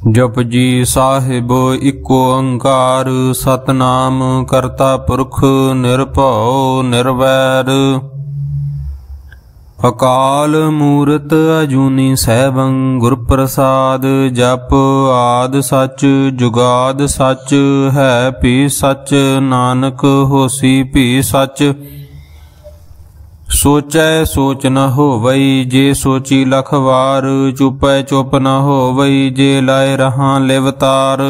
जप जी साहिब इको ओंकार सतनाम करता पुरख निरभउ निर्वैर अकाल मूरत अजूनी सैभं गुर प्रसाद जप आद सच जुगाद सच है भी सच नानक होसी भी सच सोचै सोच न होवई जे सोची लख वार चुपै चुप न होवई जे लाए रहां लिवतार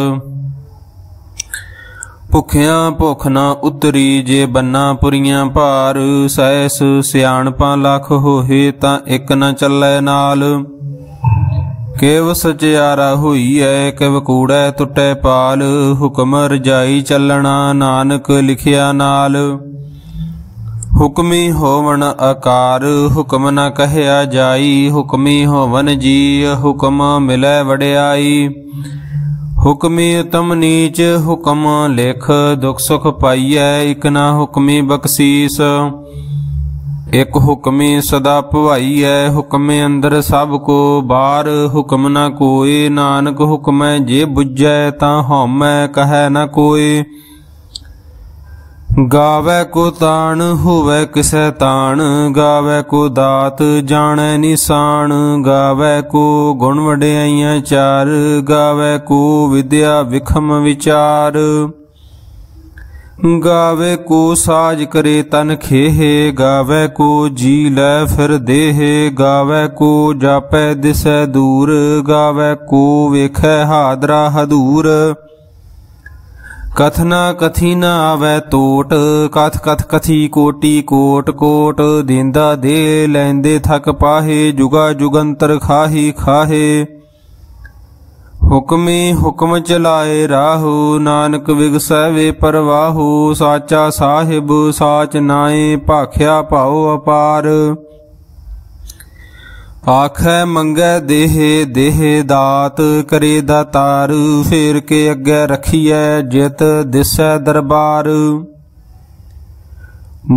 भुखियां भुख न उतरी जे बन्ना पुरियां भार सैस सियाणपा लख होहे तां इक न चलै नाल केव सचियारा होईऐ केव कूड़ै टुटै पाल हुक्म रजाई चलना नानक लिखिया नाल हुक्मी होवन आकार हुक्म न कहया जाई हुक्मी होवन जी हुक्म मिलै वड्याई हुक्मी उत्तम नीच हुक्म लिख दुख सुख पाईऐ इक न हुक्मी बख्शीस एक हुक्मी सदा भवाईऐ हुक्मे अंदर सब को बार हुक्म न कोई नानक हुक्मै जे बुझै तां हौमै कहै न कोई गावै को ताण होवै किसै ताण गावै को दात जाणै निशान गावै को गुण वड्याइयां चार गावै को विद्या विखम विचार गावे को साज करे तन खेहे गावे को जी लै फिर देह गावे को जापै दिसै दूर गावे को वेखै हादरा हदूर कथना कथी न आवे टोट कथ कथ कथी कोटि कोट कोट देंदा दे लैंदे थक पाहे जुगा जुगंतर खाही खाहे हुक्मी हुक्म चलाए राहु नानक विगसै वे परवाहु साचा साहिब साच नाए भाख्या भाओ अपार आखै मंगै देह देह दात करे दातार फेर के अग्गै रखिए जित दिसै दरबार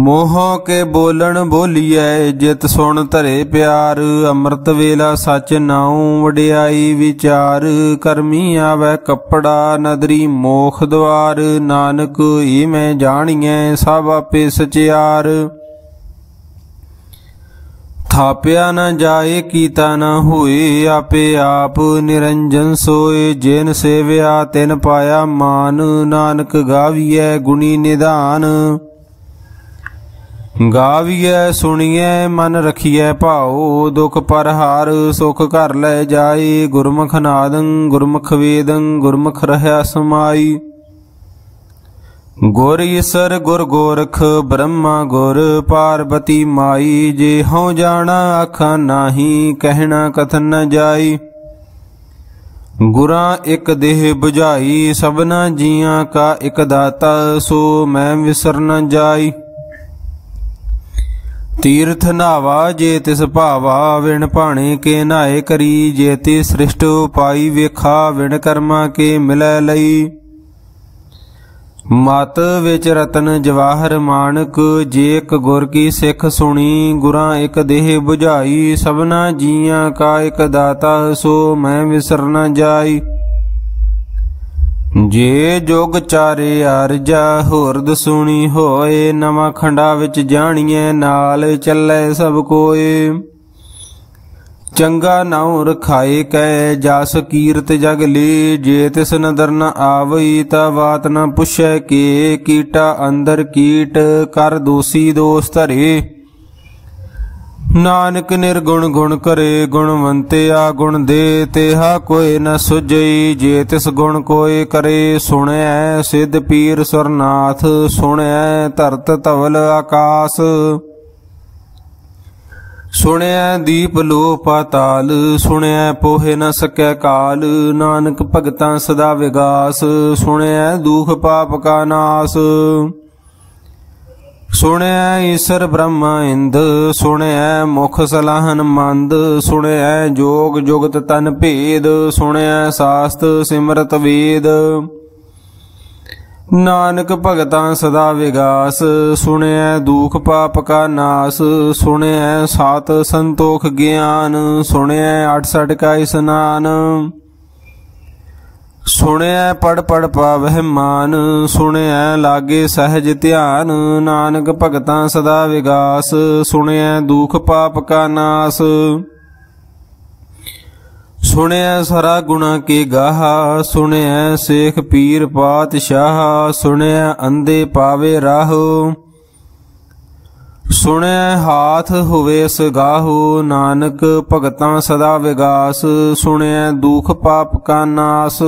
मोह के बोलन बोलिए जित सुन धरे प्यार अमृत वेला सच नाऊं वड्याई विचार करमी आवे कपड़ा नदरी मोख द्वार नानक ये मैं जानिए सब आपे सचियार थाप्या न जाए कीता न हुए आपे आप निरंजन सोए जिन सेव्या तिन पाया मान नानक गाविए गुणी निधान गाविए सुनिए मन रखिए भाओ दुख पर हार सुख घर लै जाए गुरमुख नादं गुरमुख वेदं गुरमुख रहया समाई गुर ईसर गुर गोरख ब्रह्मा गुर पार्वती माई जे हूँ जाना आखा नाही कहना कथन न जाई गुरा एक देह बुझाई सबना जियां का एक दाता सो मैं विसर न जाई तीर्थ नावा जे तिस भावा विण भाणे के नाए करी जे ति सृष्ट पाई वेखा विण कर्मा के मिलै लई मत विच रतन जवाहर मानक जे एक गुर की सिख सुनी गुरा एक देह बुझाई सबना जियां का एक दाता सो मैं विसर न जाई जे जोग चारे आरजा होरद सुनी होए नवा खंडा विच जानिए नाल चलै सब कोए चंगा नाउ रखाए कै जास कीरत जग ले जे तिस नदर न आवई ता बात न पुछै के कीटा अंदर कीट कर दोषी दोष धरे नानक निर्गुण गुण करे गुणवंते आ गुण दे तेहा कोई न सुझई जे तिस गुण कोई करे सुणै सिद्ध पीर सुरनाथ सुणै धरत धवल आकाश सुनिया दीप लो पाताल सुनिया पोहे न सकै काल नानक भगतां सदा विगास सुनिया दुख पाप का नास सुनिया ईश्वर ब्रह्मा इंद सुनिया मुख सलाहन मंद सुनिया जोग जुगत तन भेद सुनिया शास्त्र सिमरत वेद नानक भगतां सदा विगास सुनिया दुख पाप का नास सुनिया सात संतोख ज्ञान सुनिया 68 का स्नान सुनिया पढ़ पढ़ पावह मान, सुनिया लागे सहज ध्यान। नानक भगतां सदा विगास, सुनिया दुख पाप का नाश। सुनिया सरा गुणा के गाहा, सुनिया शेख पीर पातशाह। सुनिया अंधे पावे राहो, सुनिया हाथ हुवे सगाहो। नानक भगतां सदा विगास, सुनिया दुख पाप का नाश।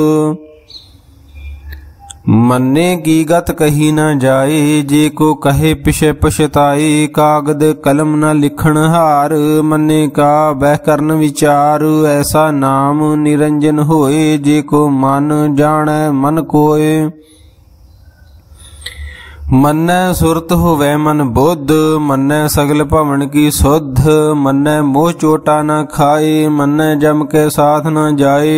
मन्ने की गत कही न जाए, जे को कहे पिछे पछताए। कागद कलम न लिखण हार, मन्ने का बह करन विचार। ऐसा नाम निरंजन होए, जे को मन जाने मन कोय। मन्नै सुरत होवै मन बुद्ध, मन्नै सगल भवन की सुध। मन्नै मोह चोटा न खाए, मन्नै जम के साथ न जाए।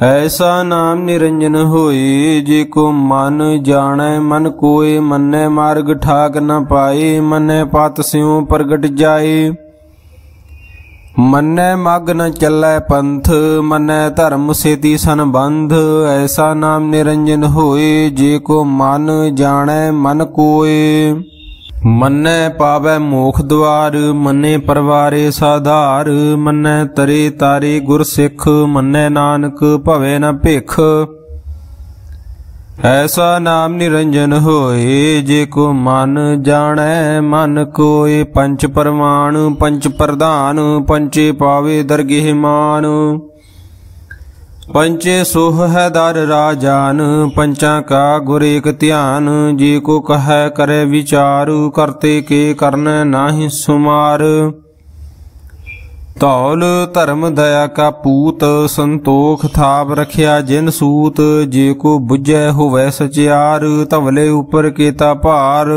ऐसा नाम निरंजन होए, जे को मन जाने मन कोय। मन्नै मार्ग ठाक न पाए, मन्नै पत स्यों प्रगट जाए। मन्नै मग न चलै पंथ, मन्नै धर्म सेती संबंध। ऐसा नाम निरंजन होए, जे को मन जाने मन कोय। मन्नै पावै मोख द्वार, मन्ने परवारे साधार। मन्नै तरे तारे गुर सिख, मन्नै नानक भवे न भिख। ऐसा नाम निरंजन होए, जे को मन जाने मन कोय। पंच परमाण पंच प्रधान, पंचे पावे दरगेह मान। पंचे सोह है दर राजान, पंचा का गुर एक ध्यान। जे को कहे करे विचार, करते के करने नाहि सुमार। धौल धर्म दया का पूत, संतोख थाप रखिया जिन सूत। जे को बुझै होवै सचियार, धवले उपर केता भार।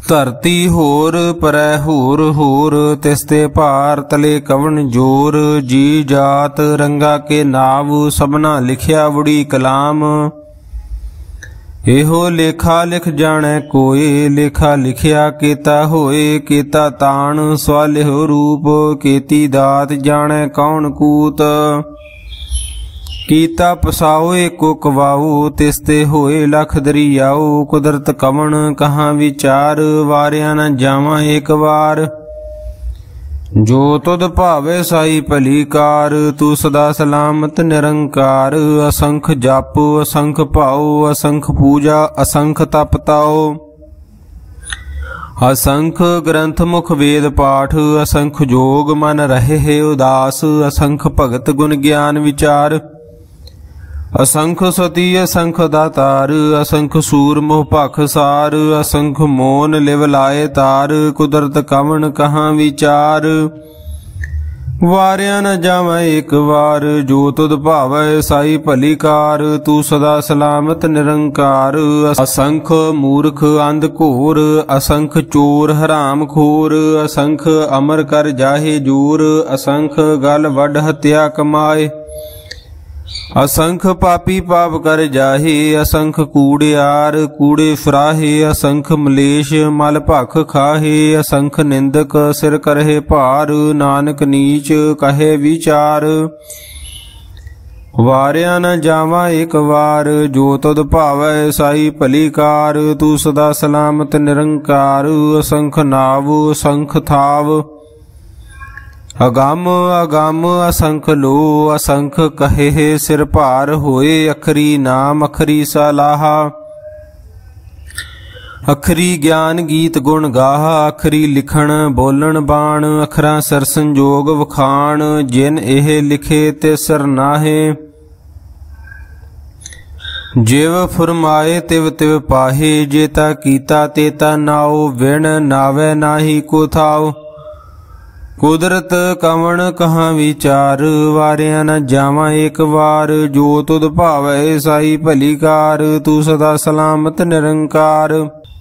धरती होर परै होर होर, तिसते भार तले कवन जोर। जी जात रंगा के नाव, सबना लिखिया बुड़ी कलाम। एहो लेखा लिख जाने कोय, लेखा लिखिया केता होए। केता ताण स्वालिहो रूप, केती दात जाने कौन कूत। कीता पसाओ एको कवाओ, तिसते होए लख दरियाओ। कुदरत कवन कहाँ विचार, वारिया न जावां एक बार। जो तुद भावे साई भली कार, तू सदा सलामत निरंकार। असंख जप असंख भाओ, असंख पूजा असंख तप ताओ। असंख ग्रंथ मुख वेद पाठ, असंख जोग मन रहे है उदास। असंख भगत गुण ज्ञान विचार, असंख सती असंख दातार। असंख सूर मोह भख सार, असंख मोन लिव लाए तार। कुदरत कवन कहाँ विचार, वारिया न जावां एक बार। जो तुद भावै साई भली कार, तू सदा सलामत निरंकार। असंख मूर्ख अंध घोर, असंख चोर हराम खोर। असंख अमर कर जाहे जोर, असंख गल वड हत्या कमाए। असंख पापी पाप कर जाहे, असंख कूड़ियार कूड़े फिराहे। असंख मलेश मल भख खाहे, असंख निंदक सिर करहे भार। नानक नीच कहे विचार, वारिया न जावां एक बार। जो तुद भावै साई भली कार, तू सदा सलामत निरंकार। असंख नाव असंख थाव, अगम अगम असंख लो। असंख कहे सिर भार होए, अखरी नाम अखरी सलाहा। अखरी ज्ञान गीत गुण गाहा, अखरी लिखण बोलन बाण। अखरा सिर संजोग वखाण, जिन एह लिखे तिसर नाहे। जिव फुरमाए तिव तिव पाहे, जेता कीता तेता नाओ। विण नावे नाही को थाओ, कुदरत कवन कहाँ विचार। वारिया न जावां एक बार, जो तुद भावै साई भली कार। तू सदा सलामत निरंकार।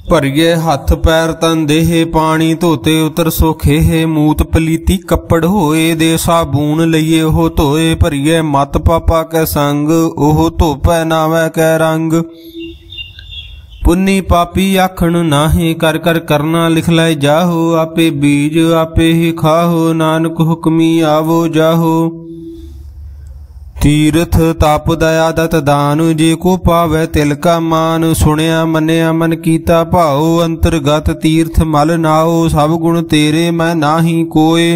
भरिए हथ पैर तन देह, पानी धोते उतर सोखे है। मूत पलीती कपड़ होए, दे साबून लइए हो धोए। भरिए मत पापा कै संग, ओह धोपै नावै कै रंग। पुन्नी पापी आखण नाहे, कर कर करना लिख लै जाहो। आपे बीज आपे ही खाहो, नानक हुक्मी आवो जाहो। तीर्थ ताप दया दत दान, जे को पावै तिल का मान। सुनिया मनिया मन कीता भाओ, अंतर्गत तीर्थ मल नाओ। सब गुण तेरे मैं नाही कोय,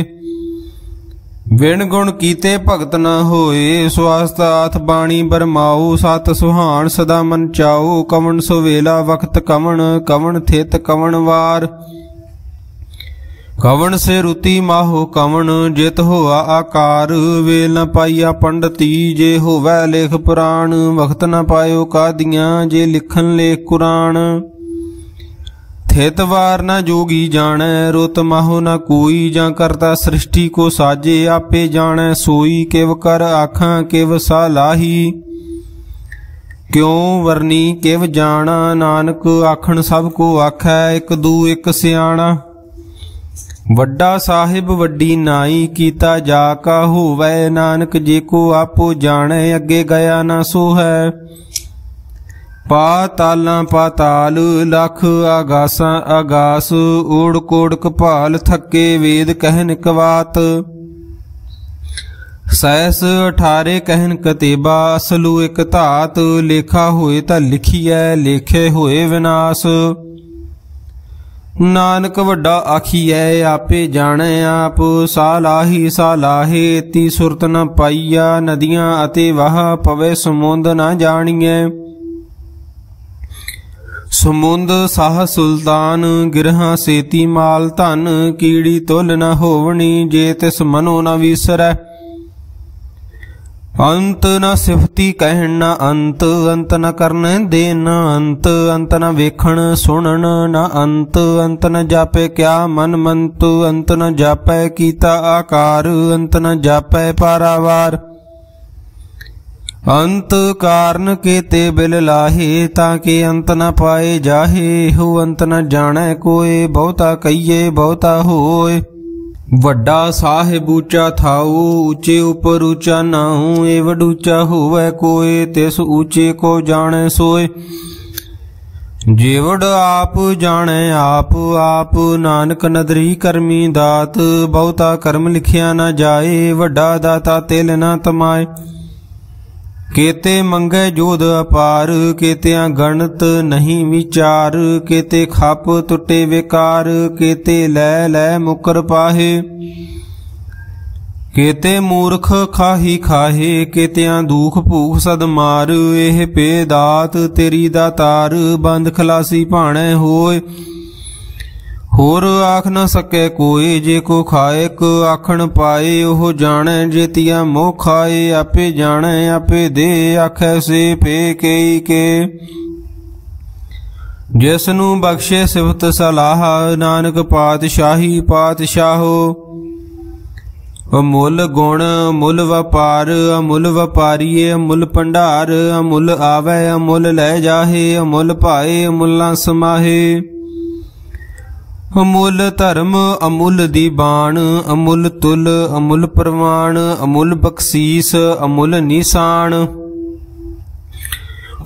बिन गुण कीते भगत न होए। स्वास्थ आथ बाणी बरमाओ, सत सुहान सदा मन चाओ। कवन सुवेला वक्त कवन, कवन थित कवन वार। कवन से रुति माहो कवन, जित होआ आकार। वेल न पाइया पंडिती, जे होवै लेख पुराण। वक्त न पायो कादियां, जे लिखन लेख कुरान। थित वार न जोगी जानै, रुत माहो न कोई। जा करता सृष्टि को साजे, आपे जानै सोई। किव कर आखां किव सालाही, क्यों वरनी किव जाना। नानक आखन सब को आखै, एक दू एक सियाणा। वड्डा साहिब वड्डी नाई, कीता जा का होवै। नानक जे को आपो जाने, अगे गया न सो है। पातालां पाताल, लख आगासां आगास। ओड़ कोड़ कपाल, थके वेद कहन कवात। सहस 18 कहन कतेबा, असलू एक धात। लेखा होए तां लिखिए, लेखे होए विनाश। नानक वड्डा आखिए, आपे जाने आप। सालाही सालाहे, ती सुरत न पाइया। नदियां अते वाह, पवे समुंद न जानिए। समुंद साह सुल्तान, गिरहां सेती माल धन। कीड़ी तुल न होवनी, जे तिस मनो न विसरै। अंत न सिफती कहन न अंत, अंत न करन देन न अंत। अंत न वेखण सुनन न अंत, अंत न जापै क्या मन मंत। अंत न जापै कीता आकार, अंत न जापै पारावार। अंत कारण केते बिल लाहे, ताके अंत न पाए जाहे। हो अंत न जानै कोय, बहुता कहिए बहुता होय। वड्डा साहिब ऊंचा थाऊ, ऊंचे ऊपर ऊंचा नाहू। एवड ऊंचा होवै कोय, तिस ऊंचे को जाने सोय। जेवड आप जाने आप, आप नानक नदरी करमी दात। बहुता कर्म लिखिया न जाए, वड्डा दाता तिल न तमाए। केते मंगे जोध अपार, केतिया गणत नहीं विचार। केते खाप टुटे विकार, केते लै लै मुकर पाहे। केते मूर्ख खाही खाहे, केतिया दुख भूख सद मार। एह पे दात तेरी दातार, बंद खलासी भाणे होय। होर आख न सकै कोय, जे को खाएक आखण पाए। ओह जाने जेतिया मोह खाए, आपे जाने आपे दे। आखै से पे केई के, जिसनु बख्शे सिफत सलाह। नानक पातशाही पातशाहो, अमुल गुण अमुल व्यापार। अमुल व्यापारीए अमुल भंडार, अमुल आवे अमुल लै जाहे। अमुल पाए अमुलां समाहे। अमुल धर्म अमुल दीबान, अमुल तुल अमुल प्रवान। अमुल बख्शीस अमुल निशान,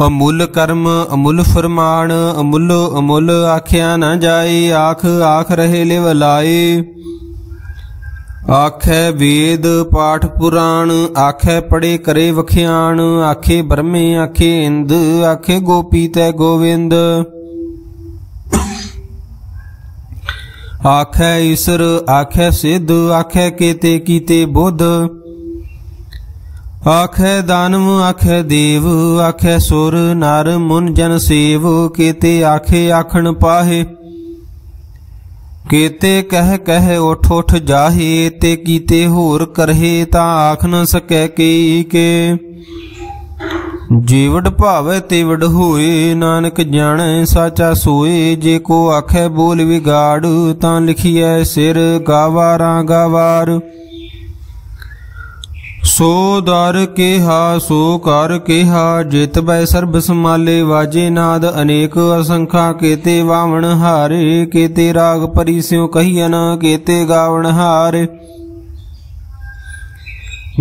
अमुल कर्म अमुल फरमान। अमुल अमुल आख्या न जाए, आख आख रहे लिव लाए। आखै वेद पाठ पुराण, आखै पढ़े करे वख्यान। आखे ब्रह्मे आखे इंद, आखे गोपी तै गोविंद। आखै ईसर आखै सिद्ध, आखै केते कीते बुद्ध। आखै दानव आखै देव, आखै सुर नर मुन जन सेव। केते आखे आखण पाहे, केते कह कह उठ उठ जाहे। ते कीते होर करहे, ता आख न सकै केई के। जेवड भावै तेवड होए, नानक जानै साचा सोए। जे को आखै बोल विगाड़, तां लिखिए सिर गावारा गावार। सो दर केहा सो कर केहा, जित बै सर्ब समाले। वाजे नाद अनेक असंखा, केते वावण हारे। केते राग परी स्यों कहियन, केते गावण हारे।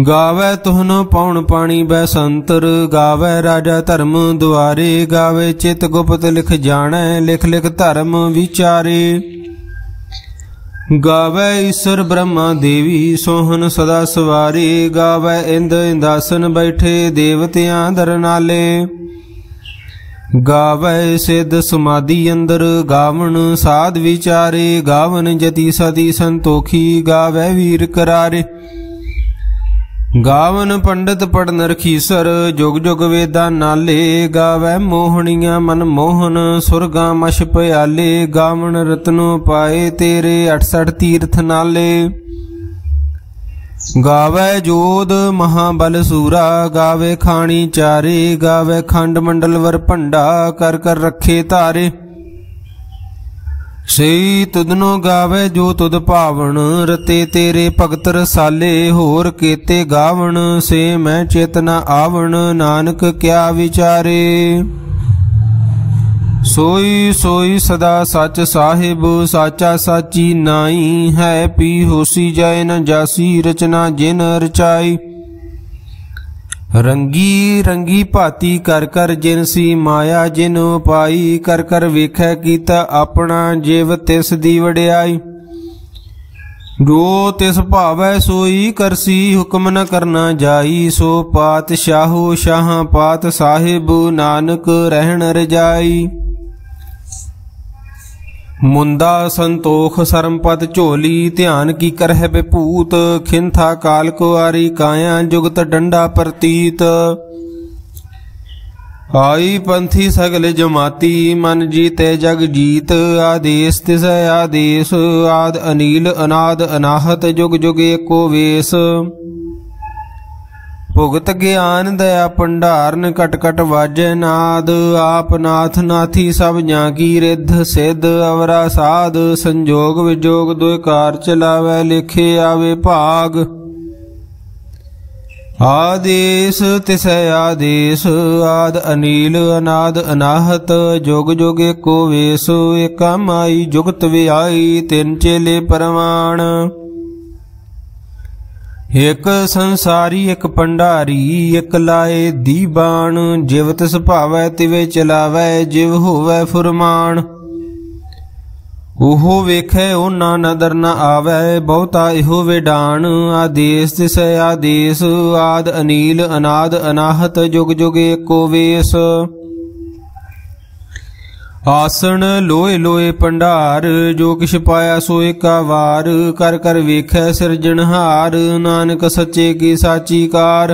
गावै तुहनो पौन पाणी बैसंतर, गावै राजा धर्म द्वारे। गावे चित गुप्त लिख जानै, लिख लिख धर्म विचारे। गावै ईश्वर ब्रह्मा देवी सोहन सदा सवारे। गावै इंद इंदासन बैठे देवतियां दर नाले। गावै सिद्ध समाधि अंदर गावन साध विचारे। गावन जति सती संतोखी गावै वीर करारे। गावन पंडित पढ़न रखीसर जुग जुग वेदा नाले। गावै मोहनिया मन मोहन सुरगा मश प्याले। गावन रत्नो पाए तेरे 68 तीर्थ नाले। गावै जोध महाबल सूरा गावे खानी चारे। गावै खंड मंडल वर भंडा कर कर रखे तारे। सही तुदनो गावे जो तुद भावण रते तेरे भगत रसाले। होर केते गावण से मैं चेतना आवण नानक क्या विचारे। सोई सोई सदा सच साहिब साचा साची नाई। है पी होसी जाए न जासी रचना जिन रचाई। रंगी रंगी भाती कर कर जिनसी माया जिन पाई। कर कर वेखै कीता अपना जिव तिस दी वड्याई। जो तिस भावै सोई करसी हुक्म न करना जाई। सो पात शाहू शाह पात साहिब नानक रहन रजाई। मुंदा संतोख सरमपत झोली ध्यान की करह बेपूत। खिंथा काल कुआरी काया जुगत डंडा प्रतीत। आई पंथी सगल जमाती मन जीते जग जीत। आदेश तिसै आदेश आद अनील अनाद अनाहत जुग जुग एको वेश। भुगत ज्ञान दया भंडारन कट कट वाजै नाद। आप नाथ नाथी सब जां की रिद्ध सिद्ध अवरा साध। संजोग विजोग दुय कार चलावै लिखे आवे भाग। आदेश तिसै आदेश आद अनील अनाद अनाहत जुग जुग एको वेश। एका माई जुगत विआई तिन चेले परवान। एक संसारी एक भंडारी एक लाए दीबान। जिव तिस भावै तिवे चलावै जिव होवै फुरमान। ओहो वेखै ओना नदर न आवै बहुता इहो वेडान। आदेश तिसै आदेश आद अनील अनाद अनाहत जुग जुग एको वेश। आसन लोए लोए भंडार जो किश पाया सोए का वार। कर कर वेखै सिरजनहार नानक सच्चे की साची कार।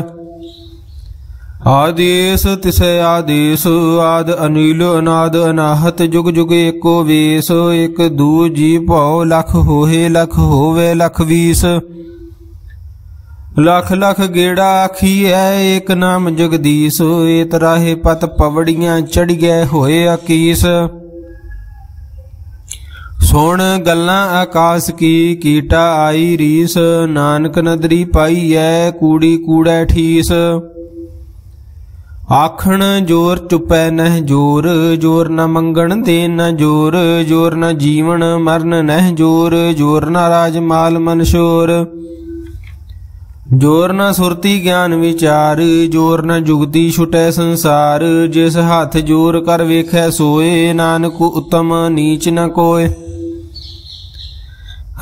आदेश तिसै आदेश आद अनील अनाद अनाहत जुग जुग एको वेश। एक दू जी भौ लख होहे लख होवे लख बीस। लख लख गेड़ा आखिए एक नाम जगदीश। ए तराहे पत पवड़ियां चढ़िए होए अकीस। सुन गल्लां आकाश की कीटा आई रीस। नानक नदरी पाई है कूड़ी कूड़ै ठीस। आखण जोर चुपै नह जोर जोर न मंगण दे न जोर। जोर न जीवन मरण नह जोर जोर न राज माल मन शोर। जोर न सुरती ज्ञान विचार जोर न जुगती छुटै संसार। जिस हाथ जोर कर वेखै सोए नानक उत्तम नीच न कोय।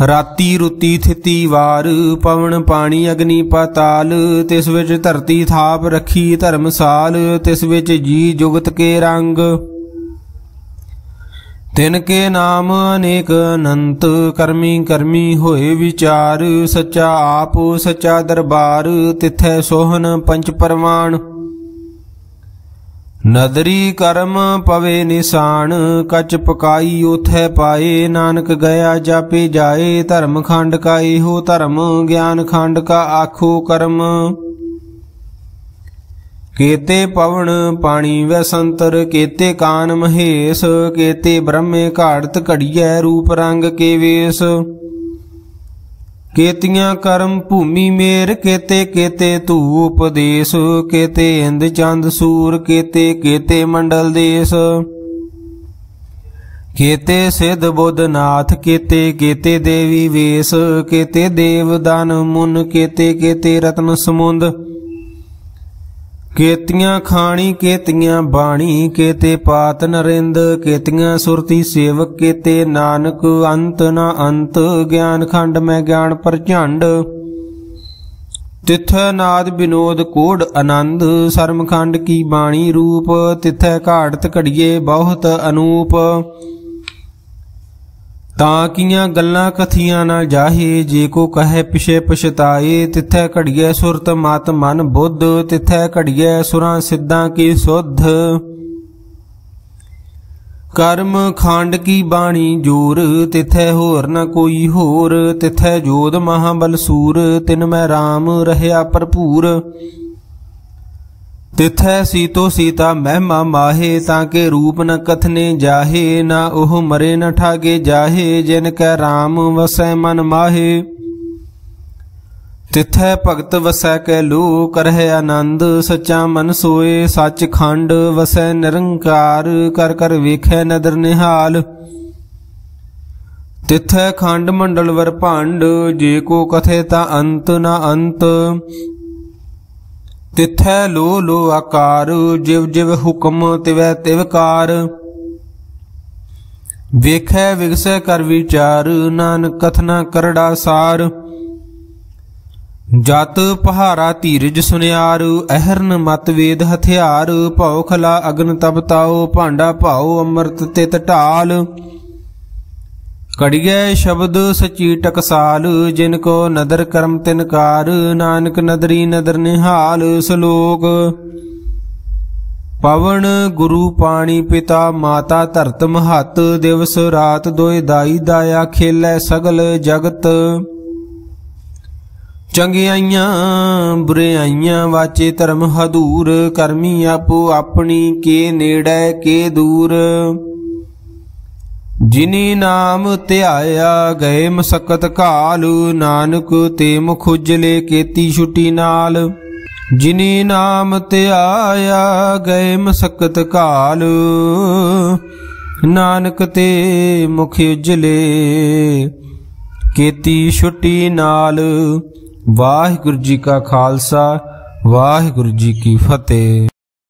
राती रुती थिती वार पवन पानी अग्नि पाताल। तिस विच धरती थाप रखी धर्मसाल। तिस विच जी जुगत के रंग। तिनके नाम अनेक अनंत करमी करमी होए विचार। सच्चा आप सच्चा दरबार तिथै सोहन पंच परवान। नदरी कर्म पवे निशान कच पकाई ओथै पाए। नानक गया जापे जाए धर्म खंड का एहो धर्म। ज्ञान खंड का आखो कर्म। केते पवन पानी वै संतर केते कान महेश। केते ब्रह्मे घाड़त घड़ियै रूप रंग के वेश। केतियां कर्म भूमि मेर केते केते धूप देश। केते इंद चंद सूर केते केते मंडल देश। केते सिद्ध बुद्ध नाथ केते केते देवी वेश। केते देव दान मुन केते केते रत्न समुंद। केतियां खाणी केतियां बाणी, केते पात नरिंद, केतियां सुरती सेवक, केते नानक अंत न अंत। ज्ञान खंड में ज्ञान प्रचंड, तिथ नाद विनोद कोड आनंद। सरम खंड की बाणी रूप, तिथ घाड़त घड़िए बहुत अनूप। तां कियां गल्लां कथियां न जाहे, जे को कहे पिछे पछताए। तिथै घड़िए सुरत मत मन बुद्ध, तिथै घड़िए सुरां सिद्धां की सुध। कर्म खांड की बाणी जोर, तिथै होर न कोई होर। तिथै जोध महाबल सूर, तिन में राम रहया भरपूर। तिथै सीतो सीता महिमा माहे, ताके रूप न कथने जाहे। ना ओह मरे न ठागे जाहे, जिन कै राम वसै मन माहे। तिथै भगत वसै कै लो, करहे आनंद सच्चा मन सोए। सच खंड वसै निरंकार, कर कर वेखै नदर निहाल। तिथै खंड मंडल वर भांड, जे को कथे ता अंत न अंत। तिथै लो लो आकार, जिव जिव हुक्म तिवै तिवकार। वेखै विगसै कर विचार, नानक कथना करड़ा सार। जत पहारा धीरज सुनियार, अहरन मत वेद हथियार। भौ खला अग्न तपताओ, भांडा भाओ अमृत तित ढाल। कड़िए शब्द सची टकसाल, जिनको नदर कर्म तिनकार। नानक नदरी नदर निहाल। सलोक पवन गुरु पानी पिता माता धरत महत। दिवस रात दोए दाई दाया, खेलै सगल जगत। चंगियाइयां बुराइयां वाचे धर्म हदूर। करमी आपो अपनी, के नेड़े के दूर। जिनी नाम ध्याया, गए मसकत काल। नानक ते मुख उजले, केती छुटी नाल। जिनी नाम ध्याया, गए मसकत काल। नानक ते मुख उजले, केती छुटी नाल। वाहिगुरु जी का खालसा, वाहिगुरु जी की फतेह।